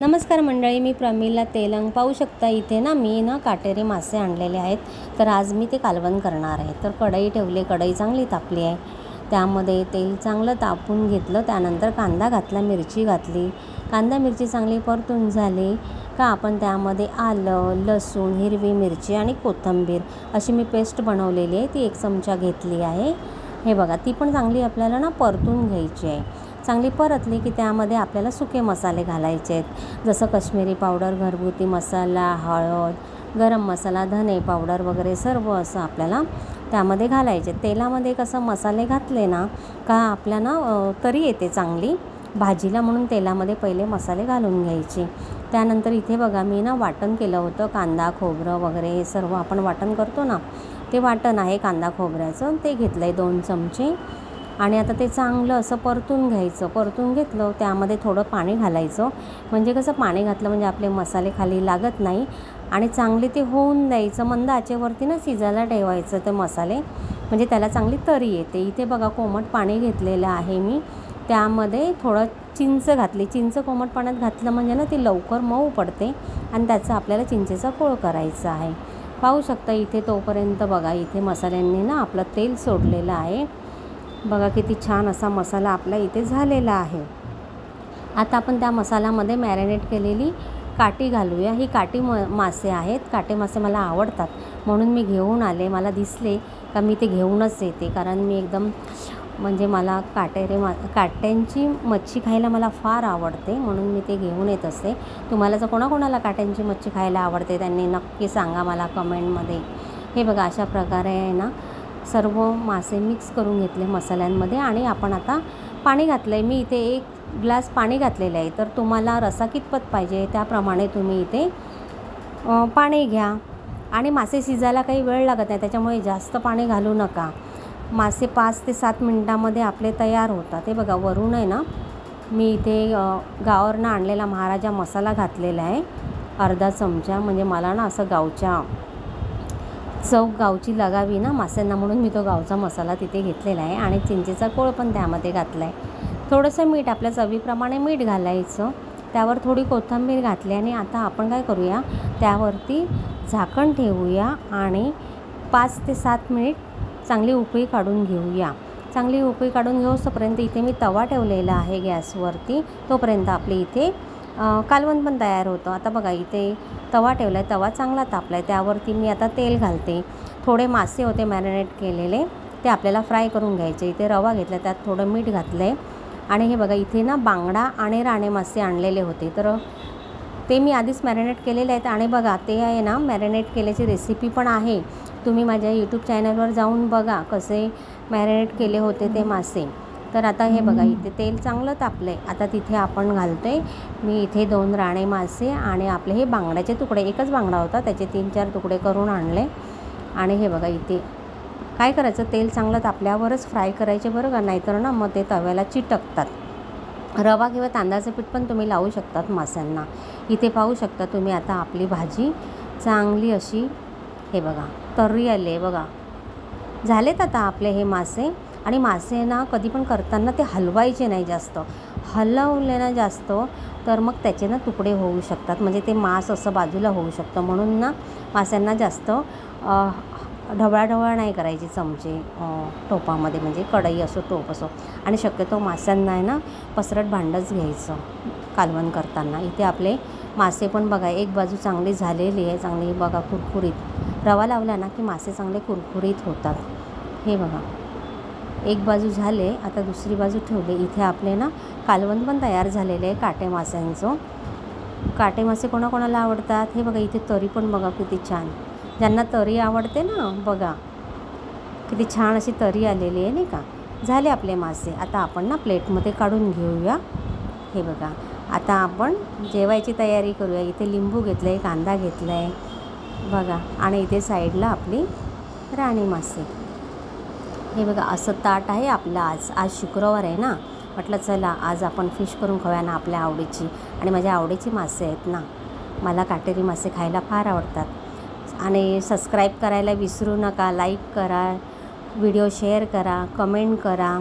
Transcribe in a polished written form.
नमस्कार मंडळी, मी प्रमिला तेलंग. पाहू शकता इथे ना मी काटेरी मासे आणलेले आहेत. तर आज मी ते कालवण करणार आहे. तर कढई ठेवली, कढई चांगली तापली आहे. त्यामध्ये तेल चांगलं तापून घेतलं. त्यानंतर कांदा घातला, मिरची घातली. कांदा मिरची चांगली परतून झाली का आपण त्यामध्ये आलं, लसूण, हिरवी मिरची आणि कोथिंबीर अशी मी पेस्ट बनवलेली आहे, ती 1 चमचा घेतली आहे. हे बघा, ती पण चांगली आपल्याला परतून घ्यायची आहे. चांगली परतली की त्यामध्ये आपल्याला सुके मसाले घालायचे आहेत, जसं काश्मीरी पावडर, घरगुती मसाला, हळद, गरम मसाला, धने पावडर वगैरे सर्व असं आपल्याला त्यामध्ये घालायचे. तेलामध्ये कसं मसाले घातले ना का आपल्याला तरी येते चांगली भाजीला, म्हणून तेलामध्ये पहिले मसाले घालून घ्यायचे. त्यानंतर इथे बघा मी वाटण केलं होतं. कांदा, खोबरं वगैरे हे सर्व आपण वाटण करतो ना, ते वाटण आहे कांदा खोबऱ्याचं, ते घेतलं आहे 2 चमचे. आणि आता ते चांगलं असं परतून घ्यायचं. परतून घेतलं, त्यामध्ये थोडं पाणी घालायचं. म्हणजे कसं पाणी घातलं म्हणजे आपले मसाले खाली लागत नाही आणि चांगले ते होऊन द्यायचं. मंद आचेवरती शिजायला ठेवायचं ते मसाले, म्हणजे त्याला चांगली तरी येते. इथे बघा कोमट पाणी घेतलेलं आहे मी. त्यामध्ये थोडं चिंच घातली. चिंच कोमट पाण्यात घातलं म्हणजे ती लवकर मऊ पडते आणि त्याचा आपल्याला चिंचेचा कोळ करायचा आहे. पाहू शकता इथे तोपर्यंत बघा इथे मसाल्यांनी आपलं तेल सोडलेलं आहे. बघा किती छान असा मसाला आपला इथे झालेला आहे. आता आपण त्या मसाल्यामध्ये मॅरिनेट केलेली काठी घालूया. ही काठी मासे आहेत. काटे मासे मला आवडतात म्हणून मी घेऊन आले. मला दिसले का मी ते घेऊनच येते, कारण मी एकदम म्हणजे मला काट्यांची मच्छी खायला मला फार आवडते, म्हणून मी ते घेऊन येत असते. तुम्हाला जर कोणाकोणाला काट्यांची मच्छी खायला आवडते त्यांनी नक्की सांगा मला कमेंटमध्ये. हे बघा अशा प्रकारे आहे सर्व मासे मिक्स करून घेतले मसाल्यांमध्ये आणि आपण आता पाणी घातलं आहे. मी इथे 1 ग्लास पाणी घातलेलं आहे. तर तुम्हाला रस्सा कितपत पाहिजे त्याप्रमाणे तुम्ही इथे पाणी घ्या. आणि मासे शिजायला काही वेळ लागत नाही, त्याच्यामुळे जास्त पाणी घालू नका. मासे 5 ते 7 मिनटामध्ये आपले तयार होतात. हे बघा वरून आहे मी इथे गावावरनं आणलेला महाराजा मसाला घातलेला आहे, अर्धा चमचा. म्हणजे मला असं चव गावची लागावी मास्यांना, म्हणून मी तो गावचा मसाला तिथे घेतलेला आहे. आणि चिंचेचा कोळ पण त्यामध्ये घातला आहे. थोडंसं मीठ, आपल्या चवीप्रमाणे मीठ घालायचं. त्यावर थोडी कोथिंबीर घातली आणि आता आपण काय करूया, त्यावरती झाकण ठेवूया आणि 5 ते 7 मिनिट चांगली उकळी काढून घेऊया. चांगली उकळी काढून घेऊसपर्यंत इथे मी तवा ठेवलेला आहे गॅसवरती. तोपर्यंत आपले इथे कालवण पण तयार होतं. आता बघा इथे तवा ठेवला आहे, तवा चांगला तापला आहे. त्यावरती मी आता तेल घालते. थोडे मासे होते मॅरिनेट केलेले, ते आपल्याला फ्राय करून घ्यायचे. इथे रवा घेतला, त्यात थोडं मीठ घातलं आहे. आणि हे बघा इथे बांगडा आणि राणे मासे आणलेले होते, तर ते मी आधीच मॅरिनेट केलेले आहेत. आणि बघा ते आहे मॅरिनेट केल्याची रेसिपी पण आहे, तुम्ही माझ्या यूट्यूब चॅनलवर जाऊन बघा कसे मॅरिनेट केले होते ते मासे. तर आता हे बघा इथे तेल चांगलं तापलं आहे. आता तिथे आपण घालतो आहे मी इथे 2 राणे मासे आणि आपले हे बांगड्याचे तुकडे. एकच बांगडा होता, त्याचे 3-4 तुकडे करून आणले. आणि हे बघा इथे काय करायचं, तेल चांगलं तापल्यावरच फ्राय करायचे बरं का, नाहीतर मग ते तव्याला चिटकतात. रवा किंवा तांदळाचं पीठ पण तुम्ही लावू शकतात मास्यांना. इथे पाहू शकता तुम्ही आता आपली भाजी चांगली अशी हे बघा तर्री आली आहे. बघा झालेत आता आपले हे मासे. आणि मासे कधी पण करताना ते हलवायचे नाही जास्त. हलवले जास्त तर मग त्याचे तुकडे होऊ शकतात, म्हणजे ते मांस असं बाजूला होऊ शकतं. म्हणून मास्यांना जास्त ढवळाढवळ नाही करायची चमचे टोपामध्ये, म्हणजे कढई असो टोप असो. आणि शक्यतो मास्यांना पसरट भांडंच घ्यायचं कालवण करताना. इथे आपले मासे पण बघा एक बाजू चांगली झालेली आहे, चांगली बघा कुरकुरीत. रवा लावला की मासे चांगले कुरकुरीत होतात. हे बघा एक बाजू झाले, आता दुसरी बाजू ठेवले. इथे आपले कालवण पण तयार झालेले आहे काटे मास्यांचं. काटे मासे कोणाकोणाला आवडतात. हे बघा इथे तरी पण बघा किती छान, ज्यांना तरी आवडते बघा किती छान अशी तरी आलेली आहे नाही का. झाले आपले मासे. आता आपण प्लेटमध्ये काढून घेऊया. हे बघा आता आपण जेवायची तयारी करूया. इथे लिंबू घेतलं आहे, कांदा घेतला आहे बघा. आणि इथे साईडला आपली राणी मासे. हे बघा असं ताट आहे आपलं. आज शुक्रवार आहे म्हटलं चला आज आपण फिश करून खाऊया आपल्या आवडीची. आणि माझ्या आवडीची मासे आहेत मला काटेरी मासे खायला फार आवडतात. आणि सबस्क्राईब करायला विसरू नका. लाईक करा, व्हिडिओ शेअर करा, कमेंट करा.